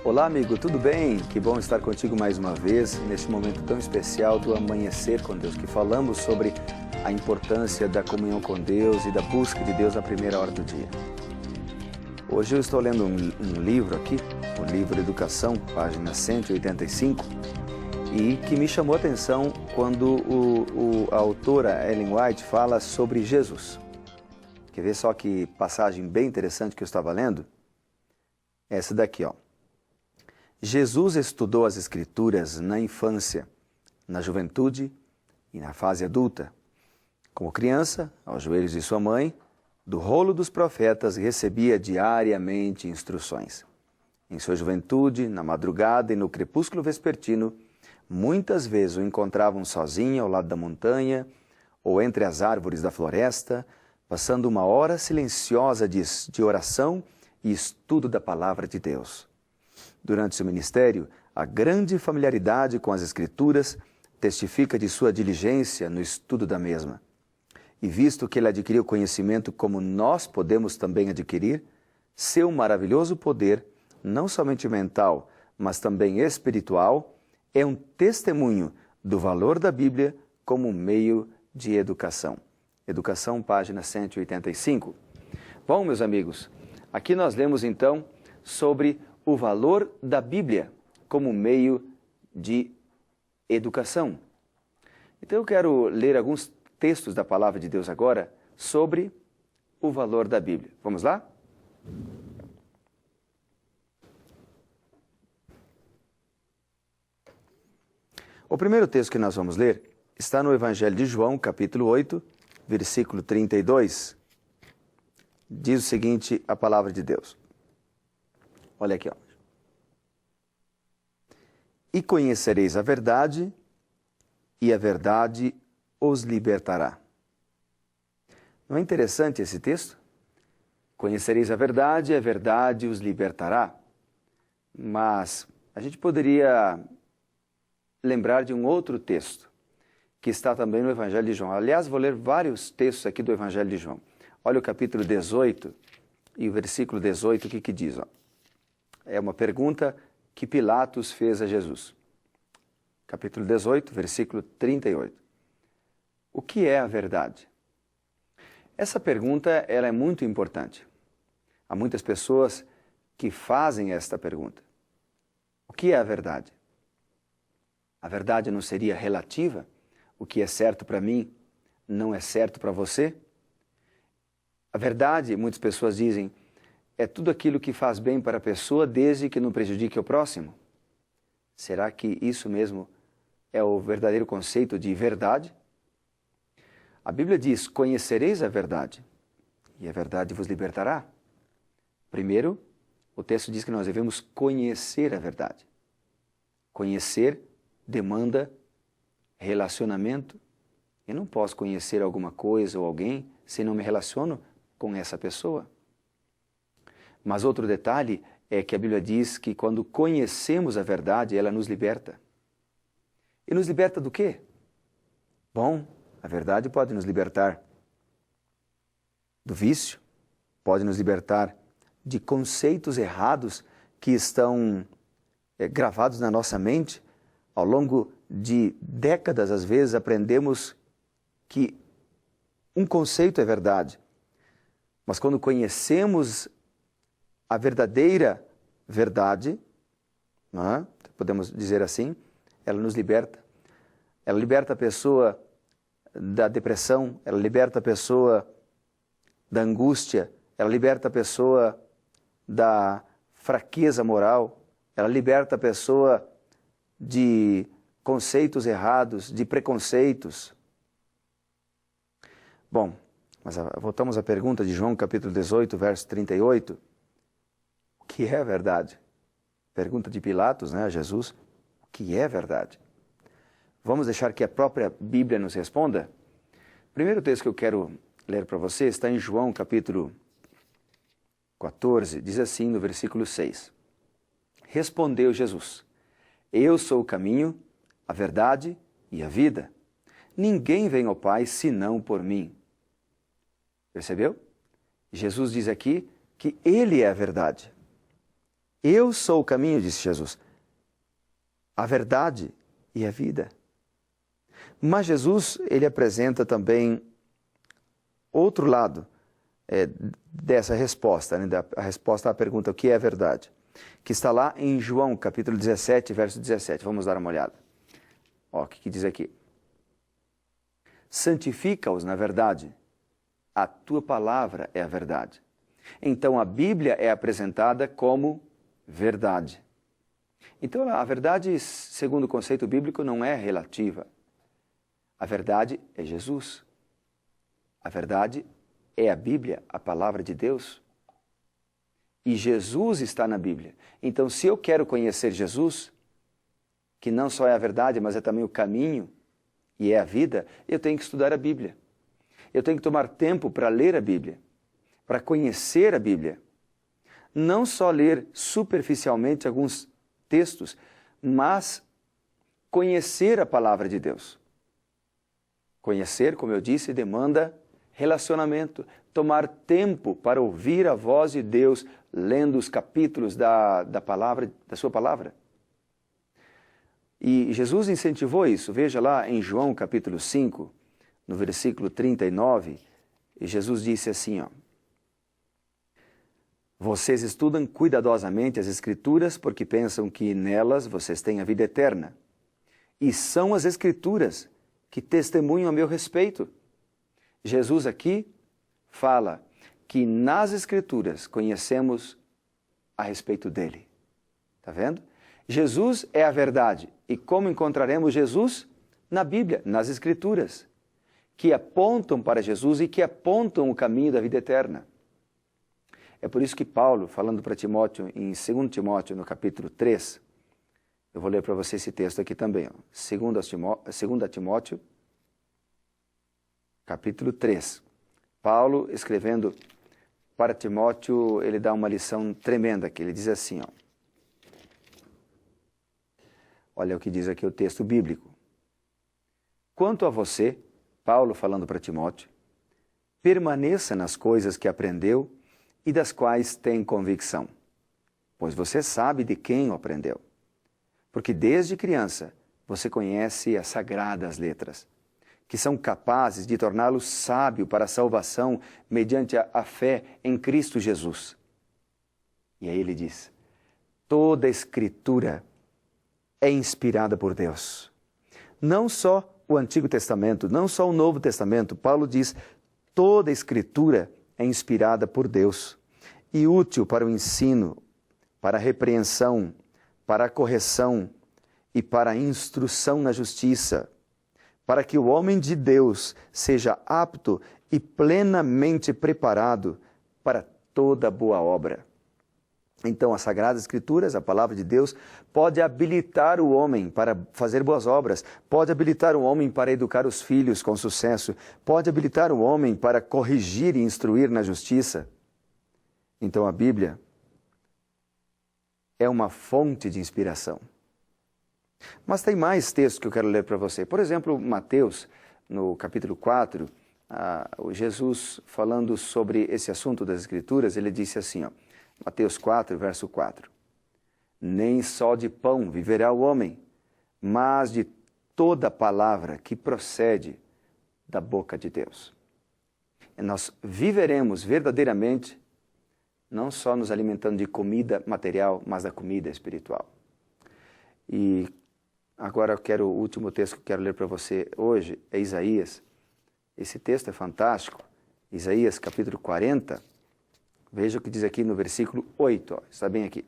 Olá, amigo, tudo bem? Que bom estar contigo mais uma vez, neste momento tão especial do Amanhecer com Deus, que falamos sobre a importância da comunhão com Deus e da busca de Deus na primeira hora do dia. Hoje eu estou lendo um livro aqui, o livro Educação, página 185, e que me chamou a atenção quando a autora Ellen White fala sobre Jesus. Quer ver só que passagem bem interessante que eu estava lendo? Essa daqui, ó. Jesus estudou as Escrituras na infância, na juventude e na fase adulta. Como criança, aos joelhos de sua mãe, do rolo dos profetas recebia diariamente instruções. Em sua juventude, na madrugada e no crepúsculo vespertino, muitas vezes o encontravam sozinho ao lado da montanha ou entre as árvores da floresta, passando uma hora silenciosa de oração e estudo da palavra de Deus. Durante seu ministério, a grande familiaridade com as Escrituras testifica de sua diligência no estudo da mesma. E visto que ele adquiriu conhecimento como nós podemos também adquirir, seu maravilhoso poder, não somente mental, mas também espiritual, é um testemunho do valor da Bíblia como meio de educação. Educação, página 185. Bom, meus amigos, aqui nós lemos então sobre o valor da Bíblia como meio de educação. Então eu quero ler alguns textos da Palavra de Deus agora sobre o valor da Bíblia. Vamos lá? O primeiro texto que nós vamos ler está no Evangelho de João, capítulo 8, versículo 32. Diz o seguinte a Palavra de Deus. Olha aqui, ó. E conhecereis a verdade, e a verdade os libertará. Não é interessante esse texto? Conhecereis a verdade, e a verdade os libertará. Mas a gente poderia lembrar de um outro texto, que está também no Evangelho de João. Aliás, vou ler vários textos aqui do Evangelho de João. Olha o capítulo 18 e o versículo 18, o que diz? Ó. É uma pergunta que Pilatos fez a Jesus. Capítulo 18, versículo 38. O que é a verdade? Essa pergunta ela é muito importante. Há muitas pessoas que fazem esta pergunta. O que é a verdade? A verdade não seria relativa? O que é certo para mim não é certo para você? A verdade, muitas pessoas dizem, é tudo aquilo que faz bem para a pessoa desde que não prejudique o próximo. Será que isso mesmo é o verdadeiro conceito de verdade? A Bíblia diz, conhecereis a verdade, e a verdade vos libertará. Primeiro, o texto diz que nós devemos conhecer a verdade. Conhecer demanda relacionamento. Eu não posso conhecer alguma coisa ou alguém se não me relaciono com essa pessoa. Mas outro detalhe é que a Bíblia diz que quando conhecemos a verdade, ela nos liberta. E nos liberta do quê? Bom, a verdade pode nos libertar do vício, pode nos libertar de conceitos errados que estão gravados na nossa mente. Ao longo de décadas, às vezes, aprendemos que um conceito é verdade. Mas quando conhecemos a verdadeira verdade, podemos dizer assim, ela nos liberta. Ela liberta a pessoa da depressão, ela liberta a pessoa da angústia, ela liberta a pessoa da fraqueza moral, ela liberta a pessoa de conceitos errados, de preconceitos. Bom, mas voltamos à pergunta de João, capítulo 18, verso 38. O que é verdade? Pergunta de Pilatos, a Jesus. O que é verdade? Vamos deixar que a própria Bíblia nos responda? O primeiro texto que eu quero ler para você está em João, capítulo 14, diz assim no versículo 6. Respondeu Jesus, eu sou o caminho, a verdade e a vida. Ninguém vem ao Pai senão por mim. Percebeu? Jesus diz aqui que Ele é a verdade. Eu sou o caminho, disse Jesus, a verdade e a vida. Mas Jesus, ele apresenta também outro lado dessa resposta, né? A resposta à pergunta, o que é a verdade? Que está lá em João, capítulo 17, verso 17. Vamos dar uma olhada. Ó, o que diz aqui? Santifica-os na verdade. A tua palavra é a verdade. Então, a Bíblia é apresentada como verdade. Então, a verdade, segundo o conceito bíblico, não é relativa. A verdade é Jesus. A verdade é a Bíblia, a palavra de Deus. E Jesus está na Bíblia. Então, se eu quero conhecer Jesus, que não só é a verdade, mas é também o caminho e é a vida, eu tenho que estudar a Bíblia. Eu tenho que tomar tempo para ler a Bíblia, para conhecer a Bíblia. Não só ler superficialmente alguns textos, mas conhecer a palavra de Deus. Conhecer, como eu disse, demanda relacionamento, tomar tempo para ouvir a voz de Deus, lendo os capítulos da palavra, da sua palavra. E Jesus incentivou isso. Veja lá em João capítulo 5, no versículo 39, e Jesus disse assim, ó: vocês estudam cuidadosamente as Escrituras porque pensam que nelas vocês têm a vida eterna. E são as Escrituras que testemunham a meu respeito. Jesus aqui fala que nas Escrituras conhecemos a respeito dele. Está vendo? Jesus é a verdade. E como encontraremos Jesus? Na Bíblia, nas Escrituras, que apontam para Jesus e que apontam o caminho da vida eterna. É por isso que Paulo, falando para Timóteo, em 2 Timóteo, no capítulo 3, eu vou ler para você esse texto aqui também, ó. 2 Timóteo, capítulo 3. Paulo, escrevendo para Timóteo, ele dá uma lição tremenda aqui. Ele diz assim, ó. Olha o que diz aqui o texto bíblico. Quanto a você, Paulo falando para Timóteo, permaneça nas coisas que aprendeu e das quais tem convicção, pois você sabe de quem o aprendeu. Porque desde criança você conhece as sagradas letras, que são capazes de torná-lo sábio para a salvação mediante a fé em Cristo Jesus. E aí ele diz, toda a Escritura é inspirada por Deus. Não só o Antigo Testamento, não só o Novo Testamento, Paulo diz, toda a Escritura é inspirada por Deus e útil para o ensino, para a repreensão, para a correção e para a instrução na justiça, para que o homem de Deus seja apto e plenamente preparado para toda boa obra. Então, as Sagradas Escrituras, a Palavra de Deus, pode habilitar o homem para fazer boas obras, pode habilitar o homem para educar os filhos com sucesso, pode habilitar o homem para corrigir e instruir na justiça. Então, a Bíblia é uma fonte de inspiração. Mas tem mais textos que eu quero ler para você. Por exemplo, Mateus, no capítulo 4, Jesus falando sobre esse assunto das Escrituras, ele disse assim, ó, Mateus 4, verso 4. Nem só de pão viverá o homem, mas de toda palavra que procede da boca de Deus. E nós viveremos verdadeiramente, não só nos alimentando de comida material, mas da comida espiritual. E agora o último texto que eu quero ler para você hoje é Isaías. Esse texto é fantástico. Isaías capítulo 40. Veja o que diz aqui no versículo 8, ó, está bem aqui.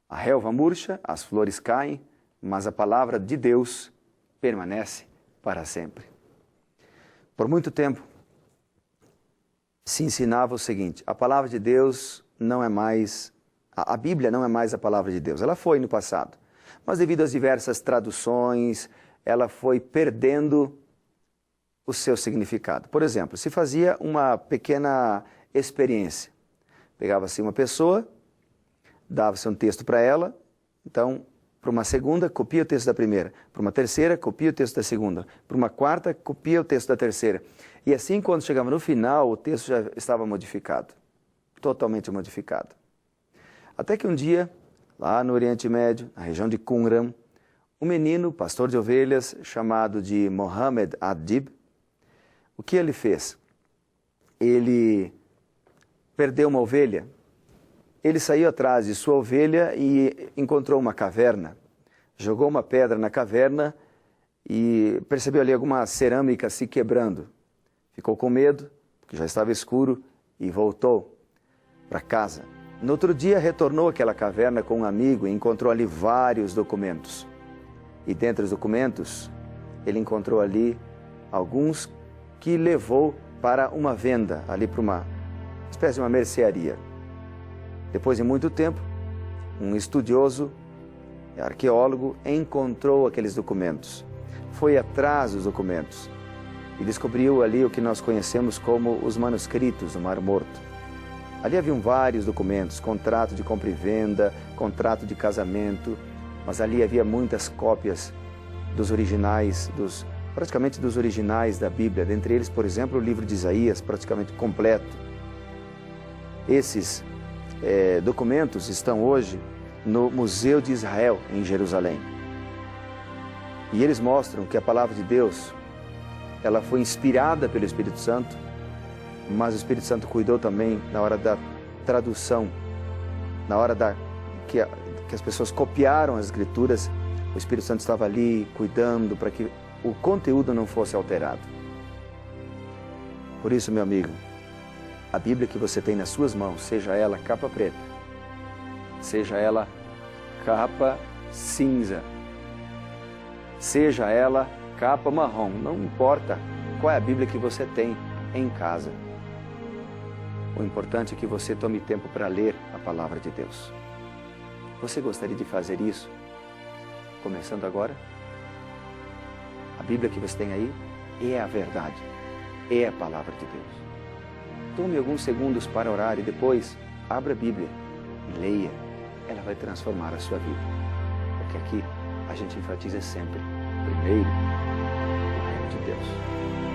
A relva murcha, as flores caem, mas a palavra de Deus permanece para sempre. Por muito tempo se ensinava o seguinte, a palavra de Deus não é mais, a Bíblia não é mais a palavra de Deus. Ela foi no passado, mas devido às diversas traduções, ela foi perdendo o seu significado. Por exemplo, se fazia uma pequena experiência. Pegava-se uma pessoa, dava-se um texto para ela, então, para uma segunda, copia o texto da primeira. Para uma terceira, copia o texto da segunda. Para uma quarta, copia o texto da terceira. E assim, quando chegava no final, o texto já estava modificado. Totalmente modificado. Até que um dia, lá no Oriente Médio, na região de Qumran, um menino, pastor de ovelhas, chamado de Mohammed Adib, o que ele fez? Ele perdeu uma ovelha. Ele saiu atrás de sua ovelha e encontrou uma caverna. Jogou uma pedra na caverna e percebeu ali alguma cerâmica se quebrando. Ficou com medo, porque já estava escuro, e voltou para casa. No outro dia, retornou àquela caverna com um amigo e encontrou ali vários documentos. E dentre os documentos, ele encontrou ali alguns que levou para uma venda, ali para uma espécie de uma mercearia. Depois de muito tempo, um estudioso, arqueólogo, encontrou aqueles documentos. Foi atrás dos documentos e descobriu ali o que nós conhecemos como os manuscritos do Mar Morto. Ali haviam vários documentos, contrato de compra e venda, contrato de casamento, mas ali havia muitas cópias dos originais, praticamente dos originais da Bíblia, dentre eles, por exemplo, o livro de Isaías, praticamente completo. Esses documentos estão hoje no Museu de Israel, em Jerusalém. E eles mostram que a palavra de Deus, ela foi inspirada pelo Espírito Santo, mas o Espírito Santo cuidou também na hora da tradução, na hora que as pessoas copiaram as Escrituras, o Espírito Santo estava ali cuidando para que o conteúdo não fosse alterado. Por isso, meu amigo, a Bíblia que você tem nas suas mãos, seja ela capa preta, seja ela capa cinza, seja ela capa marrom, não importa qual é a Bíblia que você tem em casa. O importante é que você tome tempo para ler a palavra de Deus. Você gostaria de fazer isso? Começando agora? A Bíblia que você tem aí é a verdade, é a palavra de Deus. Tome alguns segundos para orar e depois abra a Bíblia e leia. Ela vai transformar a sua vida. Porque aqui a gente enfatiza sempre, primeiro, o reino de Deus.